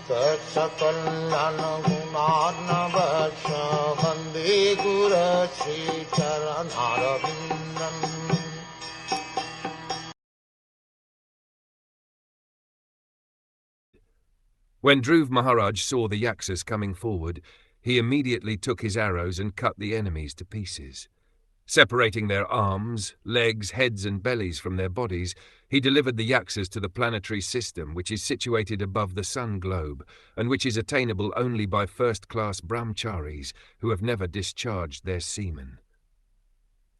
Saksakallan gunarnavasya Vande Guru Sri Charanarabindam. When Dhruva Maharaj saw the yaksas coming forward, he immediately took his arrows and cut the enemies to pieces. Separating their arms, legs, heads and bellies from their bodies, he delivered the yaksas to the planetary system, which is situated above the sun globe, and which is attainable only by first-class brahmacharis who have never discharged their semen.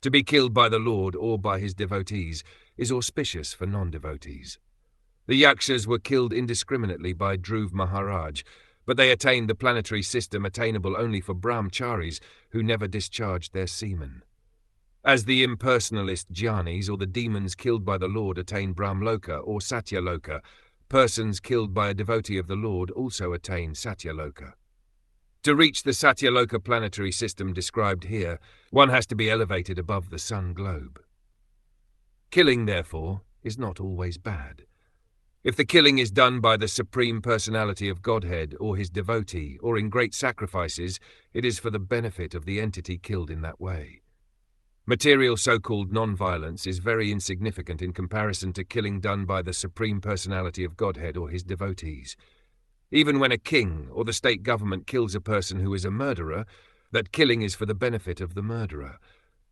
To be killed by the Lord or by his devotees is auspicious for non-devotees. The yaksas were killed indiscriminately by Dhruva Maharaj, but they attained the planetary system attainable only for brahmacharis who never discharged their semen. As the impersonalist jnanis or the demons killed by the Lord attain Brahmloka or Satyaloka, persons killed by a devotee of the Lord also attain Satyaloka. To reach the Satyaloka planetary system described here, one has to be elevated above the sun globe. Killing, therefore, is not always bad. If the killing is done by the Supreme Personality of Godhead or his devotee or in great sacrifices, it is for the benefit of the entity killed in that way. Material so-called non-violence is very insignificant in comparison to killing done by the Supreme Personality of Godhead or his devotees. Even when a king or the state government kills a person who is a murderer, that killing is for the benefit of the murderer,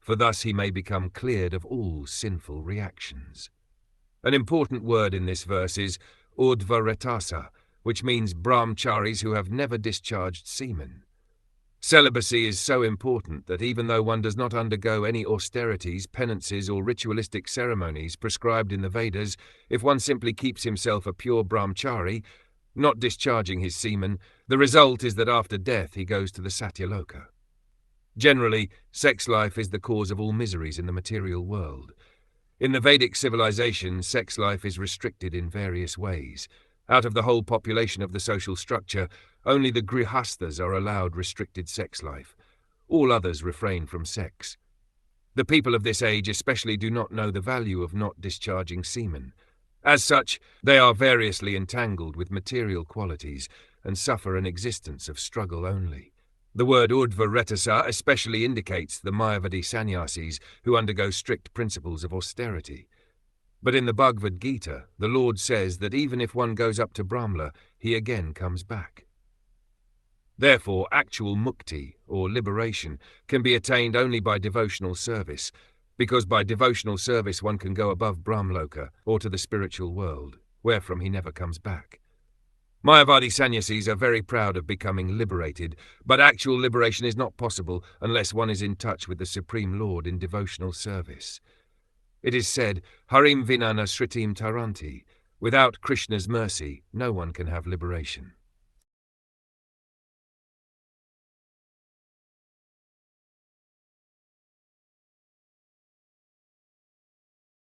for thus he may become cleared of all sinful reactions. An important word in this verse is urdhvaretasa, which means brahmacharis who have never discharged semen. Celibacy is so important that even though one does not undergo any austerities, penances or ritualistic ceremonies prescribed in the Vedas, if one simply keeps himself a pure brahmachari, not discharging his semen, the result is that after death he goes to the Satyaloka. Generally, sex life is the cause of all miseries in the material world. In the Vedic civilization, sex life is restricted in various ways. Out of the whole population of the social structure, only the grihasthas are allowed restricted sex life. All others refrain from sex. The people of this age especially do not know the value of not discharging semen. As such, they are variously entangled with material qualities and suffer an existence of struggle only. The word urdhvaretasa especially indicates the Mayavadi sannyasis who undergo strict principles of austerity. But in the Bhagavad Gita, the Lord says that even if one goes up to Brahmla, he again comes back. Therefore, actual mukti, or liberation, can be attained only by devotional service, because by devotional service one can go above Brahmloka or to the spiritual world, wherefrom he never comes back. Mayavadi sannyasis are very proud of becoming liberated, but actual liberation is not possible unless one is in touch with the Supreme Lord in devotional service. It is said, Harim vinana sritim taranti, without Krishna's mercy, no one can have liberation.